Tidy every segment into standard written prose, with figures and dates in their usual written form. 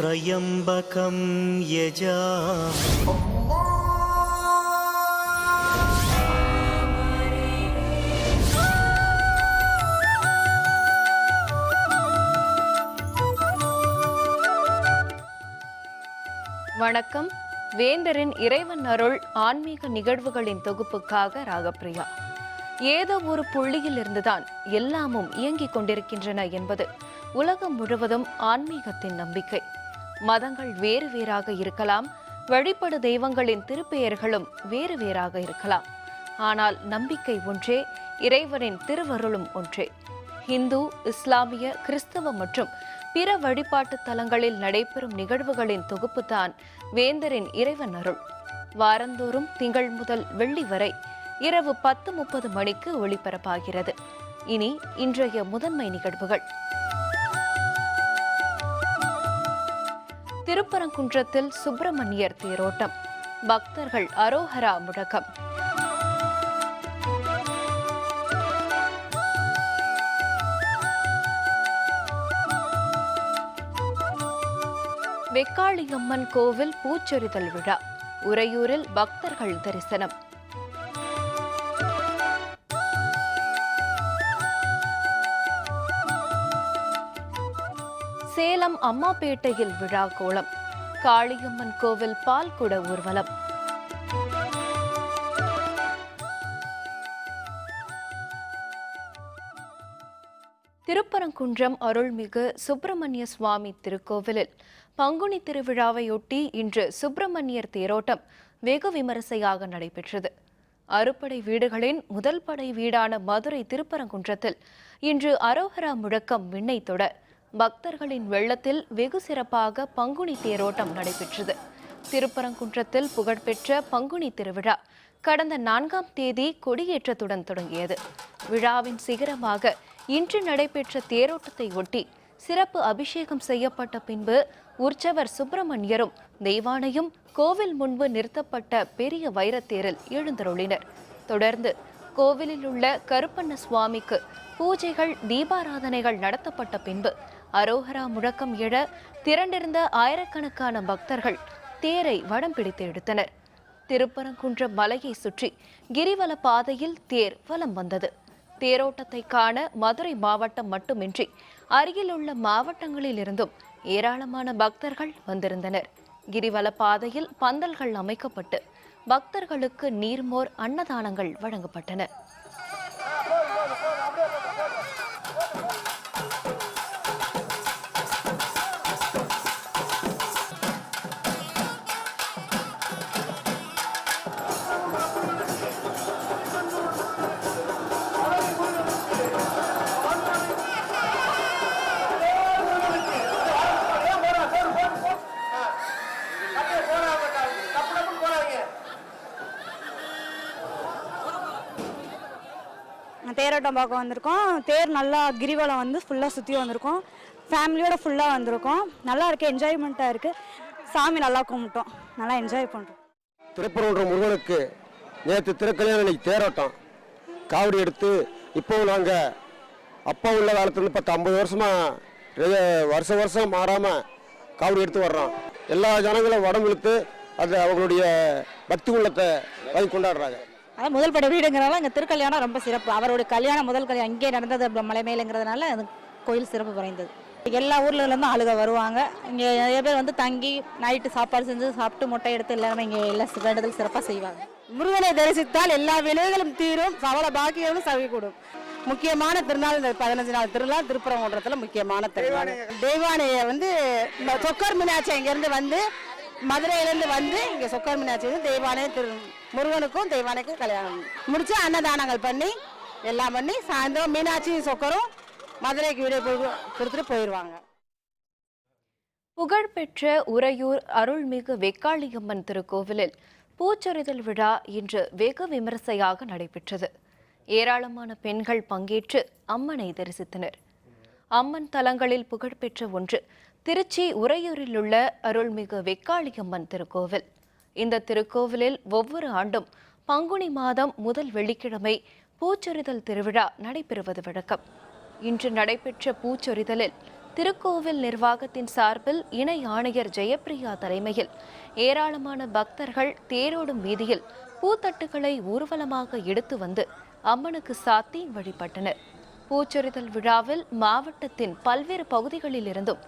त्र्यम्बकं यजामहे வணக்கம். வேந்தரின் இறைவன் அருள் ஆன்மீக நிகழ்வுகளின் தொகுப்புக்காக ராகப்பிரியா. ஏதோ ஒரு புள்ளியில் இருந்துதான் எல்லாமும் இயங்கிக் கொண்டிருக்கின்றன என்பது உலகம் முழுவதும் ஆன்மீகத்தின் நம்பிக்கை. மதங்கள் வேறு வேறாக இருக்கலாம், வழிபடு தெய்வங்களின் திருப்பெயர்களும் வேறு வேறாக இருக்கலாம். ஆனால் நம்பிக்கை ஒன்றே, இறைவனின் திருவருளும் ஒன்றே. இந்து, இஸ்லாமிய, கிறிஸ்தவ மற்றும் பிற வழிபாட்டு தலங்களில் நடைபெறும் நிகழ்வுகளின் தொகுப்புதான் வேந்தரின் இறைவன் அருள். வாரந்தோறும் திங்கள் முதல் வெள்ளி வரை இரவு 10:30 மணிக்கு ஒளிபரப்பாகிறது. இனி இன்றைய முதன்மை நிகழ்வுகள். திருப்பரங்குன்றத்தில் சுப்பிரமணியர் தேரோட்டம், பக்தர்கள் அரோஹரா முழக்கம். வெக்காளியம்மன் கோவில் பூச்சொரிதல் விழா, உறையூரில் பக்தர்கள் தரிசனம். சேலம் அம்மாப்பேட்டையில் விழா கோலம், காளியம்மன் கோவில் பால்குட ஊர்வலம். திருப்பரங்குன்றம் அருள்மிகு சுப்பிரமணிய சுவாமி திருக்கோவிலில் பங்குனி திருவிழாவையொட்டி இன்று சுப்பிரமணியர் தேரோட்டம் வெகு விமரிசையாக நடைபெற்றது. அறுபடை வீடுகளின் முதல் படை வீடான மதுரை திருப்பரங்குன்றத்தில் இன்று அரோஹரா முழக்கம் விண்ணை தொட பக்தர்களின் வெள்ளத்தில் வெகு சிறப்பாக பங்குனி தேரோட்டம் நடைபெற்றது. திருப்பரங்குன்றத்தில் புகழ்பெற்ற பங்குனி திருவிழா கடந்த 4ஆம் தேதி கொடியேற்றத்துடன் தொடங்கியது. விழாவின் சிகரமாக இன்று நடைபெற்ற தேரோட்டத்தை ஒட்டி சிறப்பு அபிஷேகம் செய்யப்பட்ட பின்பு உற்சவர் சுப்பிரமணியரும் தெய்வானையும் கோவில் முன்பு நிறுத்தப்பட்ட பெரிய வைரத்தேரில் எழுந்தருளினர். தொடர்ந்து கோவிலில் உள்ள கருப்பண்ண சுவாமிக்கு பூஜைகள், தீபாராதனைகள் நடத்தப்பட்ட பின்பு அரோஹரா முழக்கம் எழ திரண்டிருந்த ஆயிரக்கணக்கான பக்தர்கள் தேரை வடம் பிடித்து எடுத்தனர். திருப்பரங்குன்ற மலையை சுற்றி கிரிவல பாதையில் தேர் வலம் வந்தது. தேரோட்டத்தை காண மதுரை மாவட்டம் மட்டுமின்றி அருகிலுள்ள மாவட்டங்களில் இருந்தும் ஏராளமான பக்தர்கள் வந்திருந்தனர். கிரிவல பாதையில் பந்தல்கள் அமைக்கப்பட்டு பக்தர்களுக்கு நீர்மோர், அன்னதானங்கள் வழங்கப்பட்டன. தேரோட்டம் பார்க்க வந்திருக்கோம். தேர் நல்லா கிரிவலம் வந்து ஃபுல்லாக சுற்றி வந்திருக்கோம். ஃபேமிலியோட ஃபுல்லாக வந்திருக்கோம். நல்லா இருக்குது, என்ஜாய்மெண்ட்டாக இருக்குது. சாமி நல்லா கும்பிட்டோம், நல்லா என்ஜாய் பண்ணுறோம். திருப்பரங்குன்றம் முருகனுக்கு நேற்று திருக்கல்யாணம், இன்னைக்கு தேரோட்டம். காவடி எடுத்து இப்போவும் நாங்கள் அப்பா உள்ள காலத்துலேருந்து 10-50 வருஷமாக வருஷம் மாறாமல் காவடி எடுத்து வர்றோம். எல்லா ஜனங்களும் வடம் இழுத்து அது அவங்களுடைய பக்தி உள்ளத்தை வாங்கி கொண்டாடுறாங்க. அதான் முதல் படை வீடுங்கிறனால இங்கே திருக்கல்யாணம் ரொம்ப சிறப்பு. அவருடைய கல்யாணம், முதல் கல்யாணம் இங்கே நடந்தது மலை மேலேங்கிறதுனால அது கோயில் சிறப்பு குறைந்தது. எல்லா ஊர்லேருந்தும் ஆளுக வருவாங்க. இங்கே நிறைய பேர் வந்து தங்கி நைட்டு சாப்பாடு செஞ்சு சாப்பிட்டு மொட்டை எடுத்து எல்லாருமே இங்கே எல்லாம் வேண்டுதல் சிறப்பாக செய்வாங்க. முருகனை தரிசித்தால் எல்லா வினைகளும் தீரும், சவள பாக்கியங்களும் சவிக்கூடும். முக்கியமான திருநாள் இந்த 15 நாள் திருநாள் திருப்பரங்குன்றத்தில் முக்கியமான திருநாள். தெய்வானையை வந்து சொக்கர் மீனாட்சி இங்கேருந்து வந்து மதுரையிலேருந்து வந்து இங்கே சொக்கர் மீனாட்சி வந்து தெய்வானை முருகனுக்கும் தெய்வானைக்கும் கல்யாணம் முடிச்சு அன்னதானங்கள் பண்ணி எல்லாம் பண்ணி சாயந்தரம் மீனாட்சி சொக்கரும் மதுரைக்கு வீடு கொடுத்துட்டு போயிடுவாங்க. புகழ்பெற்ற உறையூர் அருள்மிகு வெக்காளியம்மன் திருக்கோவிலில் பூச்சொரிதல் விழா இன்று வெகு விமரிசையாக நடைபெற்றது. ஏராளமான பெண்கள் பங்கேற்று அம்மனை தரிசித்தனர். அம்மன் தலங்களில் புகழ்பெற்ற ஒன்று திருச்சி உறையூரில் உள்ள அருள்மிகு வெக்காளியம்மன் திருக்கோவில். இந்த திருக்கோவிலில் ஒவ்வொரு ஆண்டும் பங்குனி மாதம் முதல் வெள்ளிக்கிழமை பூச்சொரிதல் திருவிழா நடைபெறுவது வழக்கம். இன்று நடைபெற்ற பூச்சொரிதலில் திருக்கோவில் நிர்வாகத்தின் சார்பில் இணை ஆணையர் ஜெயப்பிரியா தலைமையில் ஏராளமான பக்தர்கள் தேரோடும் வீதியில் பூத்தட்டுகளை ஊர்வலமாக எடுத்து வந்து அம்மனுக்கு சாத்தி வழிபட்டனர். பூச்சொரிதல் விழாவில் மாவட்டத்தின் பல்வேறு பகுதிகளில் இருந்தும்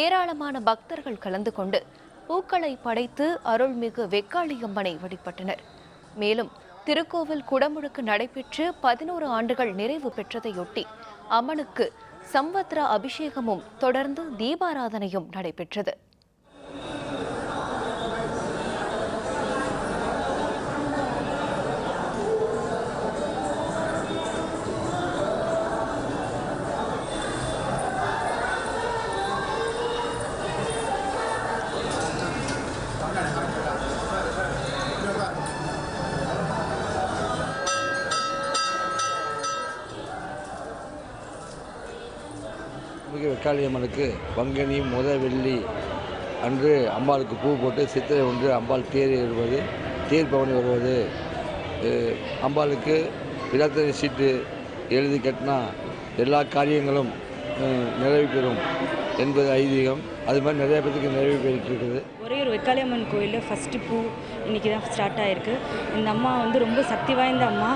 ஏராளமான பக்தர்கள் கலந்து கொண்டு பூக்களை படைத்து அருள்மிகு வெக்காளியம்மனை வழிபட்டனர். மேலும் திருக்கோவில் குடமுழுக்கு நடைபெற்று 11 ஆண்டுகள் நிறைவு பெற்றதையொட்டி அம்மனுக்கு சம்வத்ர அபிஷேகமும் தொடர்ந்து தீபாராதனையும் நடைபெற்றது. வெக்காளியம்மனுக்கு பங்குனி வெள்ளி அன்று அம்பாளுக்கு பூ போட்டு சித்திரை ஒன்று அம்பாள் தேர் ஏறுவது, தேர் பவனி வருவது, அம்பாளுக்கு விழாத்தறி சீட்டு எழுதி கட்டினா எல்லா காரியங்களும் நிறைவு பெறும் என்பது ஐதீகம். அது மாதிரி நிறைய பேருக்கு நிறைவு பெற்றுட்டு இருக்குது. ஒரே ஒரு வெக்காளியம்மன் கோயிலில் ஃபஸ்ட்டு பூ இன்றைக்கி தான் ஸ்டார்ட் ஆகிருக்கு. இந்த அம்மா வந்து ரொம்ப சக்தி வாய்ந்த அம்மா.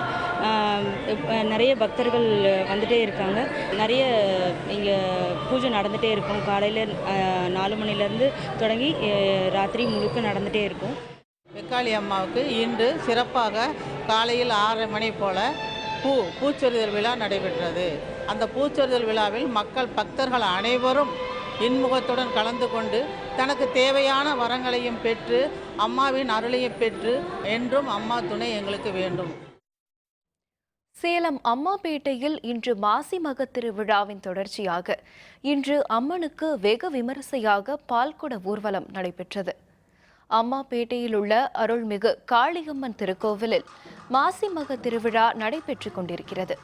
நிறைய பக்தர்கள் வந்துகிட்டே இருக்காங்க. நிறைய இங்கே பூஜை நடந்துகிட்டே இருக்கும். காலையில் 4 மணிலேருந்து தொடங்கி ராத்திரி முழுக்க நடந்துகிட்டே இருக்கும். வெக்காளி அம்மாவுக்கு இன்று சிறப்பாக காலையில் 6:30 மணி போல் பூச்சொரிதல் விழா நடைபெற்றது. அந்த பூச்சொரிதல் விழாவில் பக்தர்கள் அனைவரும் இன்முகத்துடன் கலந்து கொண்டு தனக்கு தேவையான வரங்களையும் பெற்று அம்மாவின் அருளையும் பெற்று என்றும் அம்மா துணை எங்களுக்கு வேண்டும். சேலம் அம்மாபேட்டையில் இன்று மாசி மக திருவிழாவின் தொடர்ச்சியாக இன்று அம்மனுக்கு வெகு விமரிசையாக பால்குட ஊர்வலம் நடைபெற்றது. அம்மாபேட்டையில் உள்ள அருள்மிகு காளியம்மன் திருக்கோவிலில் மாசி மக திருவிழா நடைபெற்றுக் கொண்டிருக்கிறது.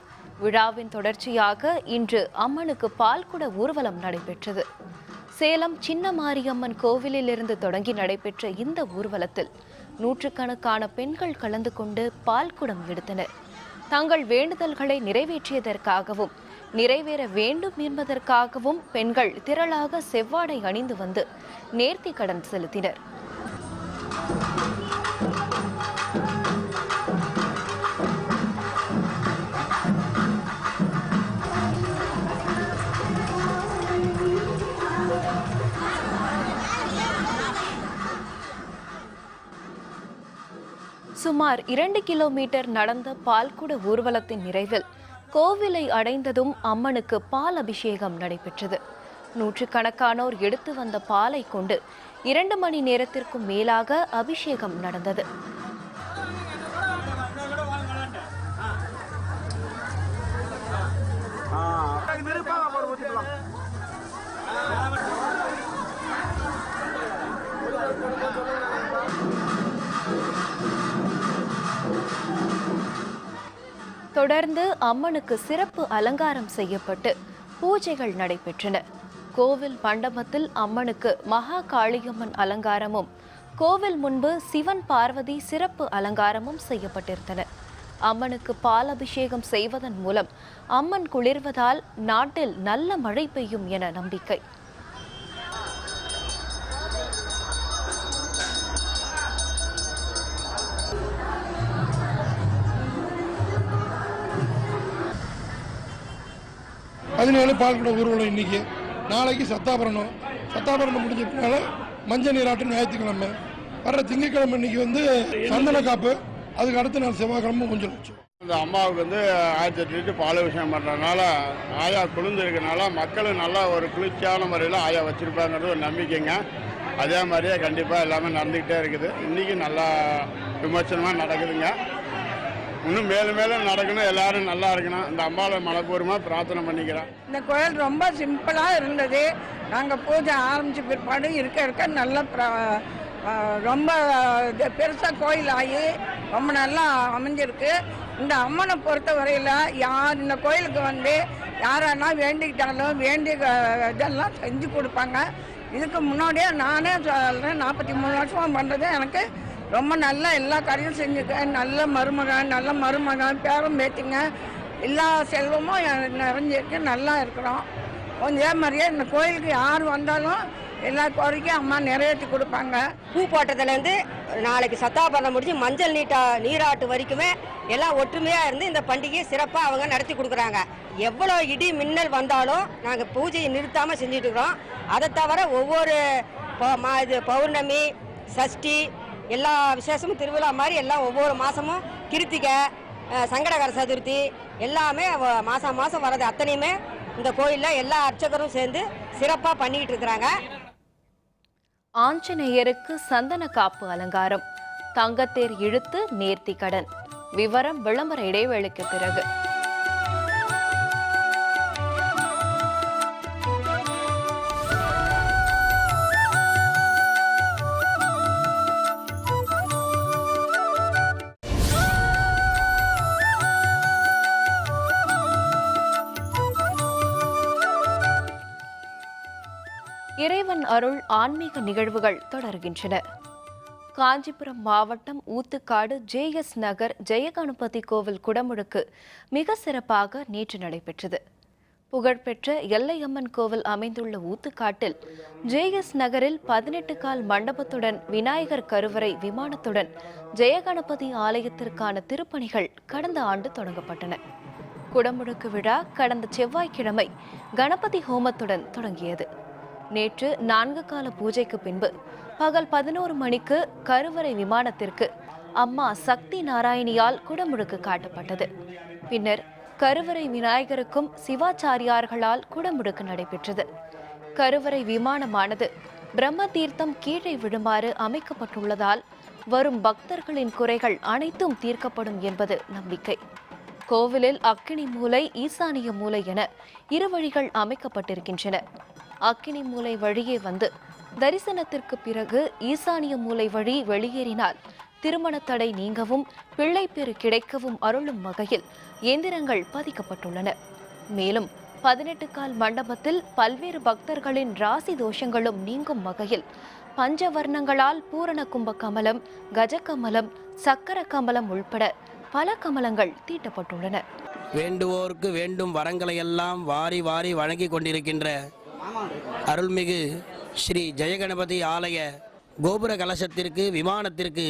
விழாவின் தொடர்ச்சியாக இன்று அம்மனுக்கு பால்குட ஊர்வலம் நடைபெற்றது. சேலம் சின்ன மாரியம்மன் கோவிலில் இருந்து தொடங்கி நடைபெற்ற இந்த ஊர்வலத்தில் நூற்றுக்கணக்கான பெண்கள் கலந்து கொண்டு பால்குடம் எடுத்தனர். தங்கள் வேண்டுதல்களை நிறைவேற்றியதற்காகவும் நிறைவேற வேண்டும் என்பதற்காகவும் பெண்கள் திரளாக செவ்வாடை அணிந்து வந்து நேர்த்தி கடன் செலுத்தினர். சுமார் 2 கிலோமீட்டர் நடந்த பால்குட ஊர்வலத்தின் நிறைவில் கோவிலை அடைந்ததும் அம்மனுக்கு பால் அபிஷேகம் நடைபெற்றது. நூற்றுக்கணக்கானோர் எடுத்து வந்த பாலை கொண்டு 2 மணி நேரத்திற்கும் மேலாக அபிஷேகம் நடந்தது. தொடர்ந்து அம்மனுக்கு சிறப்பு அலங்காரம் செய்யப்பட்டு பூஜைகள் நடைபெற்றன. கோவில் மண்டபத்தில் அம்மனுக்கு மகா காளியம்மன் அலங்காரமும் கோவில் முன்பு சிவன் பார்வதி சிறப்பு அலங்காரமும் செய்யப்பட்டிருந்தன. அம்மனுக்கு பால் அபிஷேகம் செய்வதன் மூலம் அம்மன் குளிர்வதால் நாட்டில் நல்ல மழை பெய்யும் என நம்பிக்கை. அதனால பால்குட ஊர்வலம் இன்னைக்கு, நாளைக்கு சத்தாபரணம் முடிஞ்ச பின்னால மஞ்சள் நீராட்டு ஞாயிற்றுக்கிழமை, வர்ற திங்கட்கிழமை இன்னைக்கு வந்து சந்தன காப்பு, அதுக்கு அடுத்த நாள் செவ்வாய்க்கிழமை கொஞ்சம் வச்சோம். இந்த அம்மாவுக்கு வந்து 1008 லிட்டர் பால் விஷயம் பண்ணுறதுனால ஆயா குளிர்ந்து இருக்கனால மக்களும் நல்லா ஒரு குளிர்ச்சியான முறையில் ஆயா வச்சுருப்பாங்கிறது ஒரு நம்பிக்கைங்க. அதே மாதிரியே கண்டிப்பாக எல்லாமே நடந்துக்கிட்டே இருக்குது. இன்றைக்கி நல்லா விமர்சனமாக நடக்குதுங்க. இன்னும் மேலும் மேலும் நடக்கணும், எல்லாரும் நல்லா இருக்கணும். இந்த அம்மாவை மனப்பூர்வமாக பிரார்த்தனை பண்ணிக்கிறேன். இந்த கோயில் ரொம்ப சிம்பிளாக இருந்தது. நாங்கள் பூஜை ஆரம்பித்த பிற்பாடு இருக்க நல்ல ரொம்ப பெருசாக கோயில் ஆகி ரொம்ப நல்லா அமைஞ்சிருக்கு. இந்த அம்மனை பொறுத்த வரையில் யார் இந்த கோயிலுக்கு வந்து யாரானா வேண்டிக்கிட்டாலும் வேண்டிய இதெல்லாம் செஞ்சு கொடுப்பாங்க. இதுக்கு முன்னாடியே நானே சொல்கிறேன், 43 வருஷமாக பண்ணுறது எனக்கு ரொம்ப நல்லா எல்லா காரியம் செஞ்சுருக்கேன். நல்ல மருமகன் பேரம் பேத்திங்க எல்லா செல்வமும் நிறைஞ்சிருக்கு. நல்லா இருக்கிறோம். இதே மாதிரியே இந்த கோயிலுக்கு யார் வந்தாலும் எல்லா கோரிக்கையும் அம்மா நிறைவேற்றி கொடுப்பாங்க. பூ போட்டதுலேருந்து நாளைக்கு சத்தாபரணம் முடிஞ்சு மஞ்சள் நீராட்டு வரைக்குமே எல்லாம் ஒற்றுமையாக இருந்து இந்த பண்டிகையை சிறப்பாக அவங்க நடத்தி கொடுக்குறாங்க. எவ்வளோ இடி மின்னல் வந்தாலும் நாங்கள் பூஜையை நிறுத்தாமல் செஞ்சுட்டு இருக்கிறோம். அதை தவிர ஒவ்வொரு பௌர்ணமி, சஷ்டி எல்லா விசேஷமும் திருவிழா மாதிரி எல்லாம் ஒவ்வொரு மாதமும் கிருத்திகை, சங்கடகர சதுர்த்தி எல்லாமே மாதம் மாதம் வர்றது அத்தனையுமே இந்த கோயிலில் எல்லா அர்ச்சகரும் சேர்ந்து சிறப்பாக பண்ணிக்கிட்டு இருக்கிறாங்க. ஆஞ்சநேயருக்கு சந்தன காப்பு அலங்காரம், தங்கத்தேர் இழுத்து நேர்த்தி கடன். விவரம் விளம்பர இடைவேளைக்கு பிறகு. இறைவன் அருள் ஆன்மீக நிகழ்வுகள் தொடர்கின்றன. காஞ்சிபுரம் மாவட்டம் ஊத்துக்காடு JS நகர் ஜெயகணபதி கோவில் குடமுழுக்கு மிக சிறப்பாக நேற்று நடைபெற்றது. புகழ்பெற்ற எல்லையம்மன் கோவில் அமைந்துள்ள ஊத்துக்காட்டில் JS நகரில் 18 கால் மண்டபத்துடன் விநாயகர் கருவறை விமானத்துடன் ஜெயகணபதி ஆலயத்திற்கான திருப்பணிகள் கடந்த ஆண்டு தொடங்கப்பட்டன. குடமுழுக்கு விழா கடந்த செவ்வாய்க்கிழமை கணபதி ஹோமத்துடன் தொடங்கியது. நேற்று 4 கால பூஜைக்கு பின்பு பகல் 11 மணிக்கு கருவறை விமானத்திற்கு அம்மா சக்தி நாராயணியால் குடமுழுக்கு காட்டப்பட்டது. பின்னர் கருவறை விநாயகருக்கும் சிவாச்சாரியார்களால் குடமுழுக்கு நடைபெற்றது. கருவறை விமானமானது பிரம்ம தீர்த்தம் கீழே விழுமாறு அமைக்கப்பட்டுள்ளதால் வரும் பக்தர்களின் குறைகள் அனைத்தும் தீர்க்கப்படும் என்பது நம்பிக்கை. கோவிலில் அக்கினி மூலை, ஈசானிய மூலை என 2 வழிகள் அமைக்கப்பட்டிருக்கின்றன. அக்கினி மூலை வழியே வந்து தரிசனத்திற்கு பிறகு ஈசானிய மூலை வழி வெளியேறினால் திருமண தடை நீங்கவும் பிள்ளைப்பேறு கிடைக்கவும் அருளும் வகையில் எந்திரங்கள் பதிக்கப்பட்டுள்ளன. மேலும் 18 கால் மண்டபத்தில் பல்வேறு பக்தர்களின் ராசி தோஷங்களும் நீங்கும் வகையில் பஞ்சவர்ணங்களால் பூரண கும்ப கமலம், கஜகமலம், சக்கர கமலம் உள்பட பல கமலங்கள் தீட்டப்பட்டுள்ளன. வேண்டுவோருக்கு வேண்டும் வரங்களை எல்லாம் வாரி வாரி வழங்கி கொண்டிருக்கின்ற அருள்மிகு ஸ்ரீ ஜெயகணபதி ஆலய கோபுர கலசத்திற்கு விமானத்திற்கு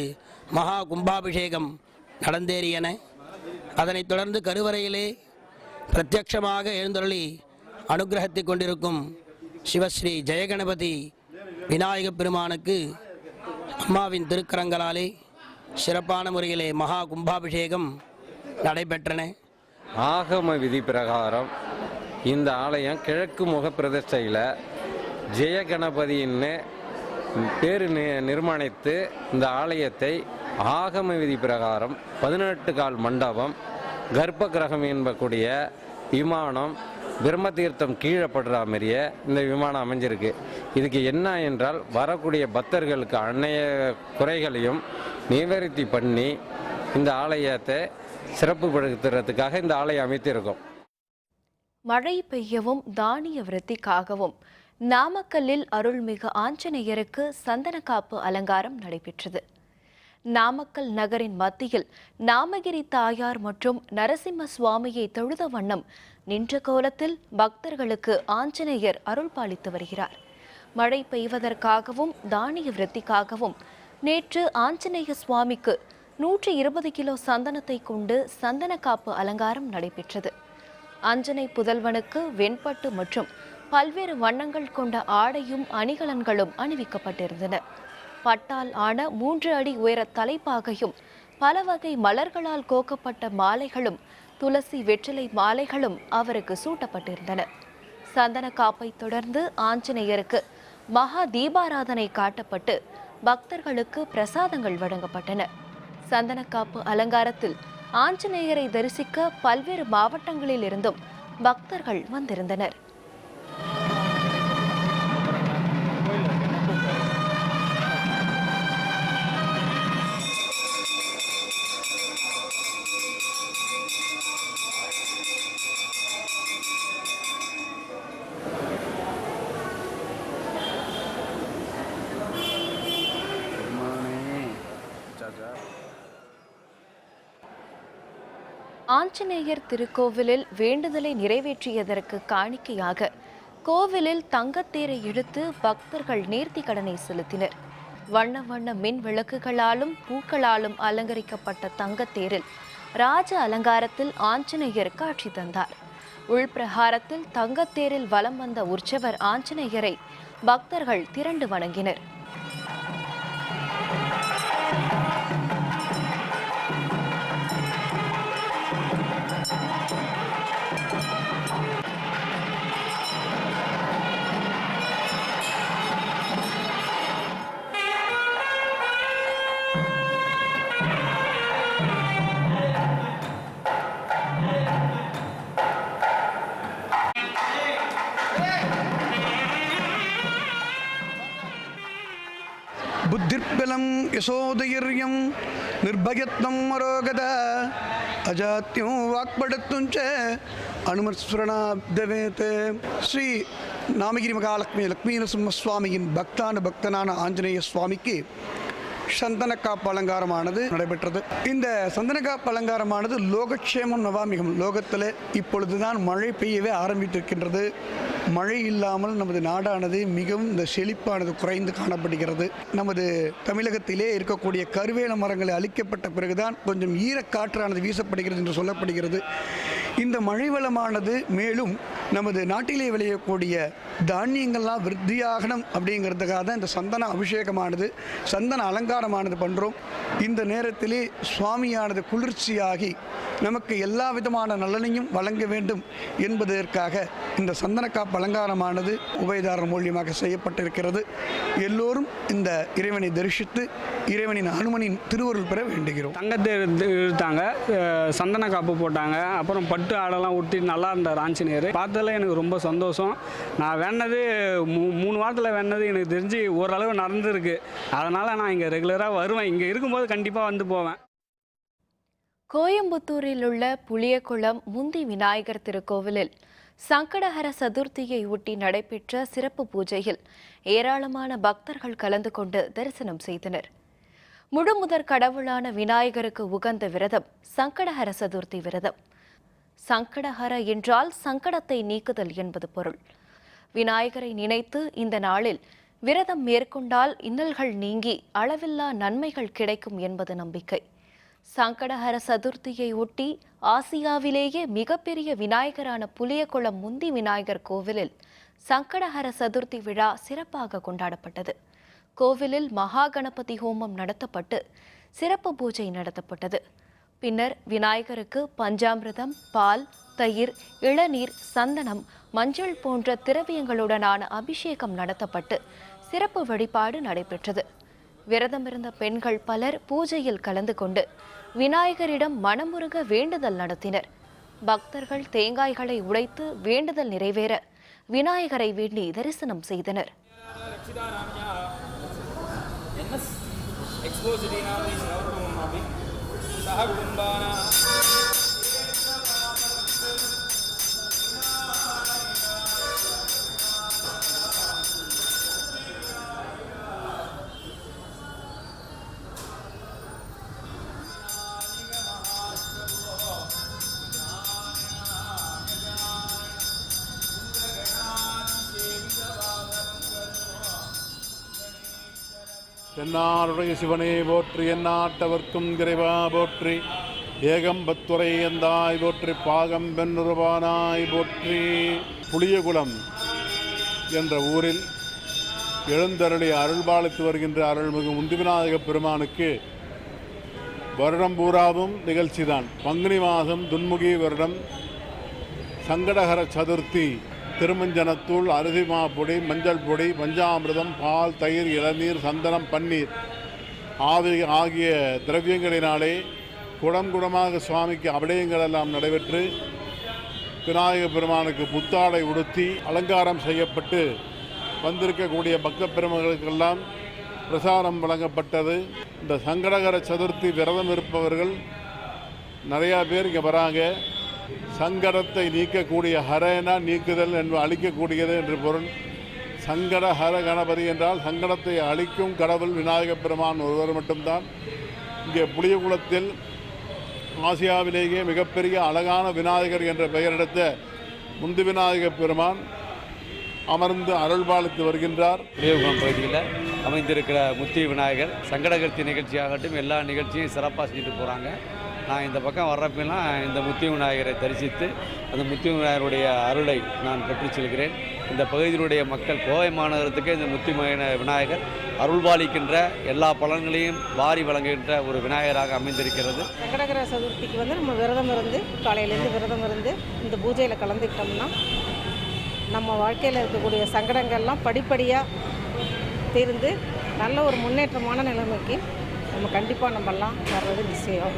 மகா கும்பாபிஷேகம் நடந்தேறியன. அதனைத் தொடர்ந்து கருவறையிலே பிரத்யட்சமாக எழுந்தருளி அனுகிரகத்தை கொண்டிருக்கும் சிவஸ்ரீ ஜெயகணபதி விநாயகப் பெருமானுக்கு அம்மாவின் திருக்கரங்களாலே சிறப்பான முறையிலே மகா கும்பாபிஷேகம் நடைபெற்றன. ஆகம விதி பிரகாரம் இந்த ஆலயம் கிழக்கு முக பிரதிஷ்டையில் ஜெயகணபதின்னு பேர் நிர்மாணித்து இந்த ஆலயத்தை ஆகம விதி பிரகாரம் 18 கால் மண்டபம், கர்ப்ப கிரகம் என்பக்கூடிய விமானம், பிரம்மதீர்த்தம் கீழப்படுற மாதிரியே இந்த விமானம் அமைஞ்சிருக்கு. இதுக்கு என்ன என்றால் வரக்கூடிய பக்தர்களுக்கு அன்னைய குறைகளையும் நிவர்த்தி பண்ணி இந்த ஆலயத்தை சிறப்புப்படுத்துறதுக்காக இந்த ஆலயம் அமைத்திருக்கும். மழை பெய்யவும் தானிய விருத்திக்காகவும் நாமக்கல்லில் அருள்மிகு ஆஞ்சநேயருக்கு சந்தனக்காப்பு அலங்காரம் நடைபெற்றது. நாமக்கல் நகரின் மத்தியில் நாமகிரி தாயார் மற்றும் நரசிம்ம சுவாமியை தொழுத வண்ணம் நின்ற கோலத்தில் பக்தர்களுக்கு ஆஞ்சநேயர் அருள் பாலித்து வருகிறார். மழை பெய்வதற்காகவும் தானிய விருத்திக்காகவும் நேற்று ஆஞ்சநேய சுவாமிக்கு 120 கிலோ சந்தனத்தை கொண்டு சந்தனக்காப்பு அலங்காரம் நடைபெற்றது. அஞ்சனை புதல்வனுக்கு வெண்பட்டு மற்றும் பல்வேறு வண்ணங்கள் கொண்ட ஆடையும் அணிகலன்களும் அணிவிக்கப்பட்டிருந்தன. பட்டால் ஆன 3 அடி உயர தலைப்பாகையும் பல வகை மலர்களால் கோக்கப்பட்ட மாலைகளும் துளசி வெற்றிலை மாலைகளும் அவருக்கு சூட்டப்பட்டிருந்தன. சந்தன காப்பை தொடர்ந்து ஆஞ்சநேயருக்கு மகா தீபாராதனை காட்டப்பட்டு பக்தர்களுக்கு பிரசாதங்கள் வழங்கப்பட்டன. சந்தனக்காப்பு அலங்காரத்தில் ஆஞ்சநேயரை தரிசிக்க பல்வேறு மாவட்டங்களில் இருந்தும் பக்தர்கள் வந்திருந்தனர். ஆஞ்சநேயர் திருக்கோவிலில் வேண்டுதலை நிறைவேற்றியதற்கு காணிக்கையாக கோவிலில் தங்கத்தேரை இழுத்து பக்தர்கள் நேர்த்தி கடனை செலுத்தினர். வண்ண வண்ண மின் விளக்குகளாலும் பூக்களாலும் அலங்கரிக்கப்பட்ட தங்கத்தேரில் ராஜ அலங்காரத்தில் ஆஞ்சநேயர் காட்சி தந்தார். உள்பிரகாரத்தில் தங்கத்தேரில் வலம் வந்த உற்சவர் ஆஞ்சநேயரை பக்தர்கள் திரண்டு வணங்கினர். புத்திர்பலம் யசோதயிர்யம் நிர்பயத்னம் அரோகத அஜாத்தியம் வாக்படுத்துஞ்ச அனுமஸ்வரணாப்தவேத். ஸ்ரீ நாமகிரி மகாலட்சுமி லக்ஷ்மி நரசிம்ம சுவாமியின் பக்தனான ஆஞ்சநேய சுவாமிக்கு சந்தனக்காப்பு அலங்காரமானது நடைபெற்றது. இந்த சந்தனக்காப்பு அலங்காரமானது லோகக்ஷேமம் நவாமிகம். லோகத்தில் இப்பொழுதுதான் மழை பெய்யவே ஆரம்பித்திருக்கின்றது. மழை இல்லாமல் நமது நாடானது மிகவும் இந்த செழிப்பானது குறைந்து காணப்படுகிறது. நமது தமிழகத்திலே இருக்கக்கூடிய கருவேல மரங்களை அழிக்கப்பட்ட பிறகுதான் கொஞ்சம் ஈரக்காற்றானது வீசப்படுகிறது என்று சொல்லப்படுகிறது. இந்த மழை வளமானது மேலும் நமது நாட்டிலே விளையக்கூடிய தானியங்கள்லாம் விருத்தியாகணும் அப்படிங்கிறதுக்காக தான் இந்த சந்தன அபிஷேகமானது சந்தன அலங்காரமானது பண்ணுறோம். இந்த நேரத்திலே சுவாமியானது குளிர்ச்சியாகி நமக்கு எல்லா விதமான நலனையும் வழங்க வேண்டும் என்பதற்காக இந்த சந்தனக்காப்பு அலங்காரமானது உபயதாரர் மூலியமாக செய்யப்பட்டிருக்கிறது. எல்லோரும் இந்த இறைவனை தரிசித்து இறைவனின் அனுமனின் திருவருள் பெற வேண்டுகிறோம். தங்கத்தை இழுத்தாங்க, சந்தன காப்பு போட்டாங்க, அப்புறம் பட்டு ஆடெல்லாம் ஊட்டி நல்லா இருந்தார் ஆஞ்சநேயர். பார்த்ததில் எனக்கு ரொம்ப சந்தோஷம். நான் வேண்டது 3 வாரத்தில் வேண்டது எனக்கு தெரிஞ்சு ஓரளவு நடந்துருக்கு. அதனால் நான் இங்கே ரெகுலராக வருவேன். இங்கே இருக்கும்போது கண்டிப்பாக வந்து போவேன். கோயம்புத்தூரில் உள்ள புளியகுளம் முந்தி விநாயகர் திருக்கோவிலில் சங்கடஹர சதுர்த்தியை ஒட்டி நடைபெற்ற சிறப்பு பூஜையில் ஏராளமான பக்தர்கள் கலந்து கொண்டு தரிசனம் செய்தனர். முழுமுதற் கடவுளான விநாயகருக்கு உகந்த விரதம் சங்கடஹர சதுர்த்தி விரதம். சங்கடஹர என்றால் சங்கடத்தை நீக்குதல் என்பது பொருள். விநாயகரை நினைத்து இந்த நாளில் விரதம் மேற்கொண்டால் இன்னல்கள் நீங்கி அளவில்லா நன்மைகள் கிடைக்கும் என்பது நம்பிக்கை. சங்கடஹர சதுர்த்தியை ஒட்டி ஆசியாவிலேயே மிகப்பெரிய விநாயகரான புளியகுளம் முந்தி விநாயகர் கோவிலில் சங்கடஹர சதுர்த்தி விழா சிறப்பாக கொண்டாடப்பட்டது. கோவிலில் மகா கணபதி ஹோமம் நடத்தப்பட்டு சிறப்பு பூஜை நடத்தப்பட்டது. பின்னர் விநாயகருக்கு பஞ்சாமிர்தம், பால், தயிர், இளநீர், சந்தனம், மஞ்சள் போன்ற திரவியங்களுடனான அபிஷேகம் நடத்தப்பட்டு சிறப்பு வழிபாடு நடைபெற்றது. விரதமிருந்த பெண்கள் பலர் பூஜையில் கலந்து கொண்டு விநாயகரிடம் மனமுருக வேண்டுதல் நடத்தினர். பக்தர்கள் தேங்காய்களை உடைத்து வேண்டுதல் நிறைவேற விநாயகரை வேண்டி தரிசனம் செய்தனர். தென்னாருடைய சிவனே போற்றி, எந்நாட்டவர்க்கும் இறைவா போற்றி, ஏகம்பத்துரை எந்தாய் போற்றி, பாகம் பெண்ணுருவானாய் போற்றி. புளியகுளம் என்ற ஊரில் எழுந்தருளி அருள்பாலித்து வருகின்ற அருள்மிகு முந்திவிநாயகப் பெருமானுக்கு வருடம் பூராவும் நிகழ்ச்சிதான். பங்குனி மாதம் துன்முகி வருடம் சங்கடஹர சதுர்த்தி திருமஞ்சனத்தூள், அரிசி மாப்பொடி, மஞ்சள் பொடி, பஞ்சாமிர்தம், பால், தயிர், இளநீர், சந்தனம், பன்னீர் ஆகிய திரவியங்களினாலே குடமாக சுவாமிக்கு அபிடயங்கள் எல்லாம் நடைபெற்று விநாயகப் பெருமானுக்கு புத்தாடை உடுத்தி அலங்காரம் செய்யப்பட்டு வந்திருக்கக்கூடிய பக்த பெருமகளுக்கெல்லாம் பிரசாரம் வழங்கப்பட்டது. இந்த சங்கடகர சதுர்த்தி விரதம் இருப்பவர்கள் நிறையா பேர் இங்கே வராங்க. சங்கடத்தை நீக்கக்கூடிய ஹரேனா நீக்குதல் என்று அழிக்கக்கூடியது என்று பொருள். சங்கட ஹர கணபதி என்றால் சங்கடத்தை அழிக்கும் கடவுள் விநாயகப் பெருமான் ஒருவர் மட்டும்தான். இங்கே புளியகுளத்தில் ஆசியாவிலேயே மிகப்பெரிய அழகான விநாயகர் என்ற பெயரெடுத்த முந்தி விநாயகப் பெருமான் அமர்ந்து அருள்பாலித்து வருகின்றார். பெரியகுளம் பகுதியில் அமைந்திருக்கிற முத்தி விநாயகர் சங்கடகர்த்தி நிகழ்ச்சியாகட்டும் எல்லா நிகழ்ச்சியும் சிறப்பாக செஞ்சுட்டு போகிறாங்க. நான் இந்த பக்கம் வர்றப்பெல்லாம் இந்த முத்தி விநாயகரை தரிசித்து அந்த முத்தி விநாயகருடைய அருளை நான் பெற்றுச் செல்கிறேன். இந்த பகுதியினுடைய மக்கள் கோவை மாநகரத்துக்கு இந்த முத்தி விநாயகர் அருள்பாலிக்கின்ற எல்லா பலன்களையும் வாரி வழங்குகின்ற ஒரு விநாயகராக அமைந்திருக்கிறது. சங்கடகர சதுர்த்திக்கு வந்து நம்ம விரதம் இருந்து காலையிலேருந்து விரதம் இருந்து இந்த பூஜையில் கலந்துக்கிட்டோம்னா நம்ம வாழ்க்கையில் இருக்கக்கூடிய சங்கடங்கள்லாம் படிப்படியாக தீர்ந்து நல்ல ஒரு முன்னேற்றமான நிலைமைக்கு நம்ம கண்டிப்பாக நம்மெல்லாம் வர்றது நிச்சயம்.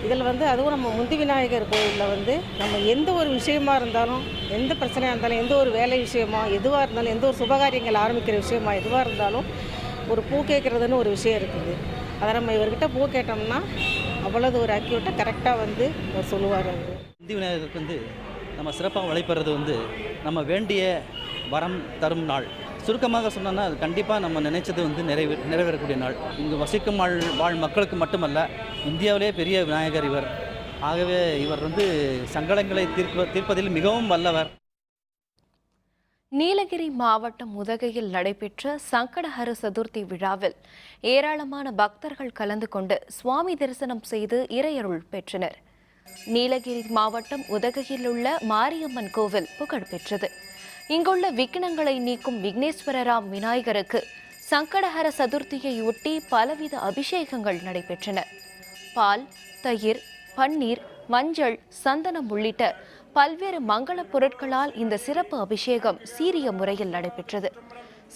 இதில் வந்து அதுவும் நம்ம முத்தி விநாயகர் கோயிலில் வந்து நம்ம எந்த ஒரு விஷயமா இருந்தாலும், எந்த பிரச்சனையாக இருந்தாலும், எந்த ஒரு வேலை விஷயமா எதுவாக இருந்தாலும், எந்த ஒரு சுபகாரியங்கள் ஆரம்பிக்கிற விஷயமா எதுவாக இருந்தாலும் ஒரு பூ கேட்குறதுன்னு ஒரு விஷயம் இருக்குது. அதை நம்ம இவர்கிட்ட பூ கேட்டோம்னா அவ்வளோது ஒரு அக்யூட்டாக கரெக்டாக வந்து அவர் சொல்லுவார். அவர் முத்தி விநாயகருக்கு வந்து நம்ம சிறப்பாக வழிபடுறது வந்து நம்ம வேண்டிய வரம் தரும் நாள். சுருக்கமாக சொன்னோன்னா அது கண்டிப்பாக நம்ம நினைச்சது வந்து நிறைவேறக்கூடிய நாள். இங்கு வசிக்கும் வாழ் மக்களுக்கு மட்டுமல்ல, இந்தியாவிலே பெரிய விநாயகர் இவர். ஆகவே இவர் வந்து சங்கடங்களை தீர்ப்பதில் மிகவும் வல்லவர். நீலகிரி மாவட்டம் உதகையில் நடைபெற்ற சங்கடஹர சதுர்த்தி விழாவில் ஏராளமான பக்தர்கள் கலந்து கொண்டு சுவாமி தரிசனம் செய்து இறையருள் பெற்றனர். நீலகிரி மாவட்டம் உதகையில் உள்ள மாரியம்மன் கோவில் புகழ்பெற்றது. இங்குள்ள விக்னங்களை நீக்கும் விக்னேஸ்வரராம் விநாயகருக்கு சங்கடஹர சதுர்த்தியை ஒட்டி பலவித அபிஷேகங்கள் நடைபெற்றன. பால், தயிர், பன்னீர், மஞ்சள், சந்தனம் உள்ளிட்ட பல்வேறு மங்கள பொருட்களால் இந்த சிறப்பு அபிஷேகம் சீரிய முறையில் நடைபெற்றது.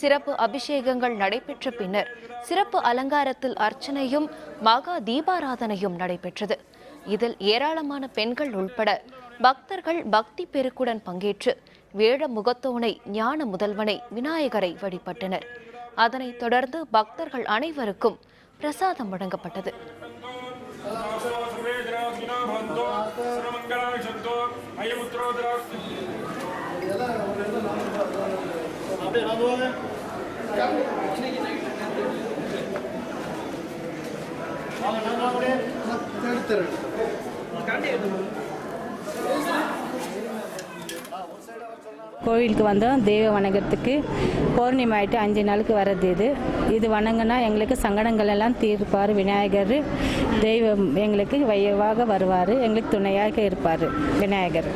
சிறப்பு அபிஷேகங்கள் நடைபெற்ற பின்னர் சிறப்பு அலங்காரத்தில் அர்ச்சனையும் மகா தீபாராதனையும் நடைபெற்றது. இதில் ஏராளமான பெண்கள் உள்பட பக்தர்கள் பக்தி பெருக்குடன் பங்கேற்று வேட முகத்தோனை, ஞான முதல்வனை, விநாயகரை வழிபட்டனர். அதனைத் தொடர்ந்து பக்தர்கள் அனைவருக்கும் பிரசாதம் வழங்கப்பட்டது. கோவிலுக்கு வந்தோம். தெய்வ வணக்கத்துக்கு பௌர்ணமி ஆகிட்டு 5 நாளுக்கு வர்றது இது வணங்கினா எங்களுக்கு சங்கடங்கள் எல்லாம் தீர்ப்பார் விநாயகர். தெய்வம் எங்களுக்கு வையவாக வருவார், எங்களுக்கு துணையாக இருப்பார் விநாயகர்.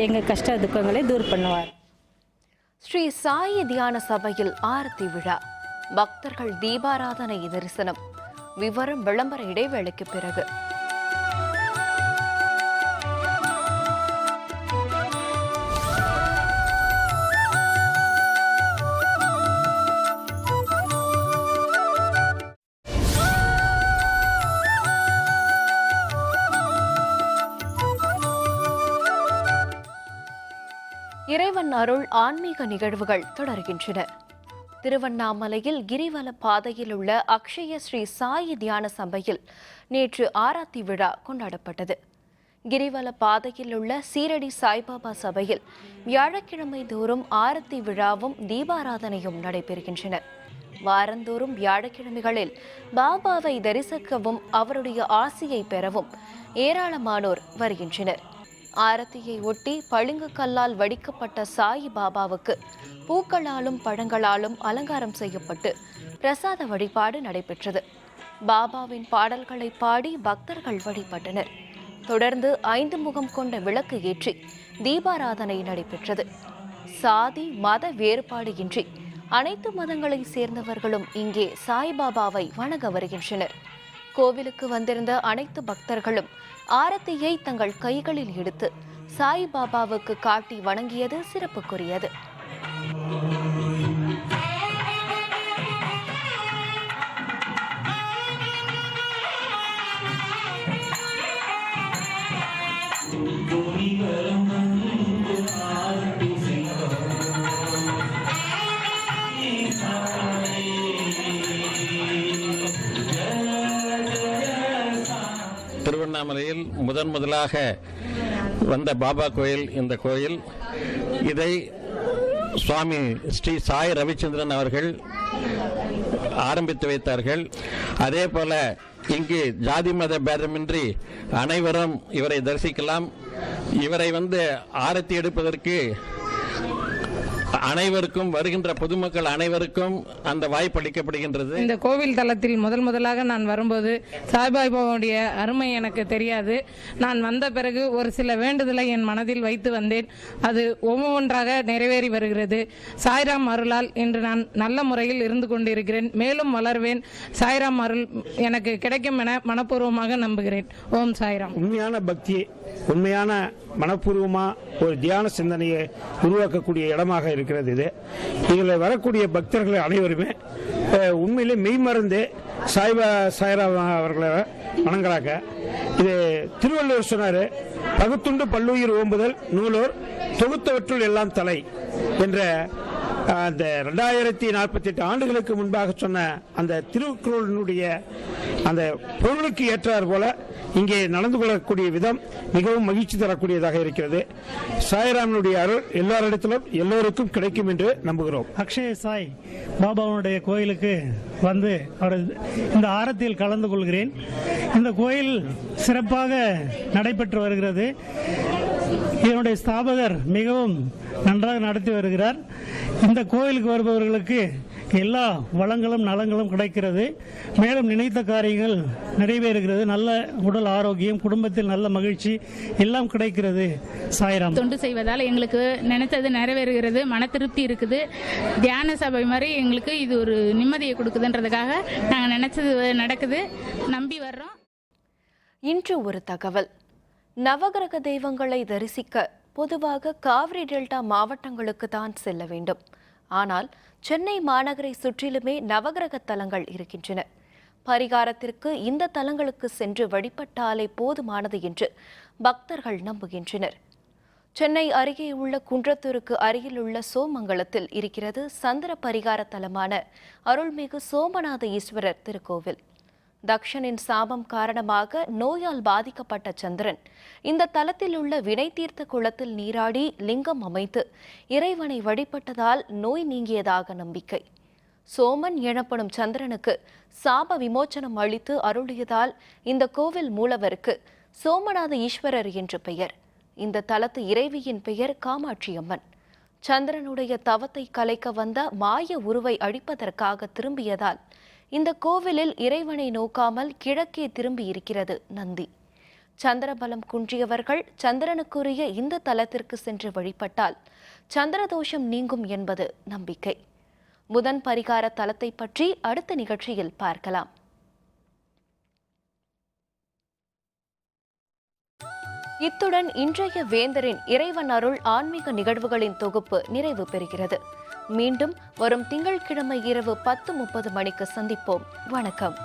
எங்கள் கஷ்ட துக்கங்களை தூர் பண்ணுவார். ஸ்ரீ சாயி தியான சபையில் ஆரத்தி விழா, பக்தர்கள் தீபாராதனை தரிசனம். விவரம் விளம்பர இடைவேளைக்கு பிறகு. இறைவன் அருள் ஆன்மீக நிகழ்வுகள் தொடர்கின்றன. திருவண்ணாமலையில் கிரிவல பாதையில் உள்ள அக்ஷய ஸ்ரீ சாயி தியான சபையில் நேற்று ஆராத்தி விழா கொண்டாடப்பட்டது. கிரிவல பாதையில் உள்ள சீரடி சாய்பாபா சபையில் வியாழக்கிழமை தோறும் ஆரத்தி விழாவும் தீபாராதனையும் நடைபெறுகின்றன. வாரந்தோறும் வியாழக்கிழமைகளில் பாபாவை தரிசிக்கவும் அவருடைய ஆசியை பெறவும் ஏராளமானோர் வருகின்றனர். ஆரத்தியை ஒட்டி பளிங்கு கல்லால் வடிக்கப்பட்ட சாயி பாபாவுக்கு பூக்களாலும் பழங்களாலும் அலங்காரம் செய்யப்பட்டு பிரசாத வழிபாடு நடைபெற்றது. பாபாவின் பாடல்களை பாடி பக்தர்கள் வழிபட்டனர். தொடர்ந்து 5 முகம் கொண்ட விளக்கு ஏற்றி தீபாராதனை நடைபெற்றது. சாதி மத வேறுபாடு இன்றி அனைத்து மதங்களை சேர்ந்தவர்களும் இங்கே சாய்பாபாவை வணங்க வருகின்றனர். கோவிலுக்கு வந்திருந்த அனைத்து பக்தர்களும் ஆரத்தியை தங்கள் கைகளில் எடுத்து சாய்பாபாவுக்கு காட்டி வணங்கியது சிறப்புக்குரியது. திருவண்ணாமலையில் முதலாக வந்த பாபா கோயில் இந்த கோயில். இதை சுவாமி ஸ்ரீ சாய் ரவிச்சந்திரன் அவர்கள் ஆரம்பித்து வைத்தார்கள். அதே போல இங்கு ஜாதி மத பேதமின்றி அனைவரும் இவரை தரிசிக்கலாம். இவரை ஆரத்தி எடுப்பதற்கு அனைவருக்கும், வருகின்ற பொதுமக்கள் அனைவருக்கும் அந்த வாய்ப்பு அளிக்கப்படுகின்றது. இந்த கோவில் தலத்தில் முதலாக நான் வரும்போது சாய்பாபாவுடைய அருமை எனக்கு தெரியாது. நான் வந்த பிறகு ஒரு சில வேண்டுதலை என் மனதில் வைத்து வந்தேன். அது ஒவ்வொன்றாக நிறைவேறி வருகிறது. சாய்ராம் அருளால் இன்று நான் நல்ல முறையில் இருந்து கொண்டிருக்கிறேன். மேலும் வளர்வேன். சாய்ராம் அருள் எனக்கு கிடைக்கும் என மனப்பூர்வமாக நம்புகிறேன். ஓம் சாய்ராம். உண்மையான பக்தி, உண்மையான மனப்பூர்வமாக ஒரு தியான சிந்தனையை உருவாக்கக்கூடிய இடமாக இருக்கிறது இது. இதில் வரக்கூடிய பக்தர்கள் அனைவருமே உண்மையிலே மெய்மறந்து சாய்ராம் அவர்களை வணங்குறாங்க. இது திருவள்ளுவர் சொன்னார், பகுத்துண்டு பல்லுயிர் ஓம்புதல் நூலோர் தொகுத்தவற்றுள் எல்லாம் தலை என்ற அந்த 2048 ஆண்டுகளுக்கு முன்பாக சொன்ன அந்த திருக்குறளினுடைய அந்த பொருளுக்கு ஏற்றார் போல இங்கே நடந்து கொள்ளக்கூடிய விதம் மிகவும் மகிழ்ச்சி தரக்கூடியதாக இருக்கிறது. சாய்ராமனுடைய அருள் எல்லாரிடத்திலும் எல்லோருக்கும் கிடைக்கும் என்று நம்புகிறோம். அக்ஷய சாய் பாபாவுடைய கோயிலுக்கு வந்து அவர் இந்த ஆரத்தில் கலந்து கொள்கிறேன். இந்த கோயில் சிறப்பாக நடைபெற்று வருகிறது. இதனுடைய ஸ்தாபகர் மிகவும் நன்றாக நடத்தி வருகிறார். இந்த கோயிலுக்கு வருபவர்களுக்கு எல்லா வளங்களும் நலங்களும் கிடைக்கிறது. மேலும் நினைத்த காரியங்கள் நிறைவேறுகிறது. நல்ல உடல் ஆரோக்கியம், குடும்பத்தில் நல்ல மகிழ்ச்சி எல்லாம் கிடைக்கிறது. சாய்ராம். தொண்டு செய்வதால் எங்களுக்கு நினைத்தது நிறைவேறுகிறது. மன திருப்தி இருக்குது. தியான சபை மாதிரி எங்களுக்கு இது ஒரு நிம்மதியை கொடுக்குதுன்றதுக்காக நாங்கள் நினைச்சது நடக்குது. நம்பி வர்றோம். இன்று ஒரு தகவல். நவகிரக தெய்வங்களை தரிசிக்க பொதுவாக காவிரி டெல்டா மாவட்டங்களுக்கு தான் செல்ல வேண்டும். ஆனால் சென்னை மாநகரை சுற்றிலுமே நவகிரக தலங்கள் இருக்கின்றன. பரிகாரத்திற்கு இந்த தலங்களுக்கு சென்று வழிபட்டாலே போதுமானது என்று பக்தர்கள் நம்புகின்றனர். சென்னை அருகே உள்ள குன்றத்தூருக்கு அருகில் உள்ள சோமங்கலத்தில் இருக்கிறது சந்திர பரிகார தலமான அருள்மிகு சோமநாத ஈஸ்வரர் திருக்கோவில். தக்ஷனின் சாபம் காரணமாக நோயால் பாதிக்கப்பட்ட சந்திரன் இந்த தலத்தில் உள்ள வினை தீர்த்த குளத்தில் நீராடி லிங்கம் அமைத்து இறைவனை வழிபட்டதால் நோய் நீங்கியதாக நம்பிக்கை. சோமன் எனப்படும் சந்திரனுக்கு சாப விமோச்சனம் அளித்து அருளியதால் இந்த கோவில் மூலவருக்கு சோமநாத ஈஸ்வரர் என்று பெயர். இந்த தலத்து இறைவியின் பெயர் காமாட்சியம்மன். சந்திரனுடைய தவத்தை கலைக்க வந்த மாய உருவை அழிப்பதற்காக திரும்பியதால் இந்த கோவிலில் இறைவனை நோக்காமல் கிழக்கே திரும்பி இருக்கிறது நந்தி. சந்திரபலம் குன்றியவர்கள் சந்திரனுக்குரிய இந்த தலத்திற்கு சென்று வழிபட்டால் சந்திரதோஷம் நீங்கும் என்பது நம்பிக்கை. புதன் பரிகார தலத்தை பற்றி அடுத்த நிகழ்ச்சியில் பார்க்கலாம். இத்துடன் இன்றைய வேந்தரின் இறைவன் அருள் ஆன்மீக நிகழ்வுகளின் தொகுப்பு நிறைவு பெறுகிறது. மீண்டும் வரும் திங்கட்கிழமை இரவு 10:30 மணிக்கு சந்திப்போம். வணக்கம்.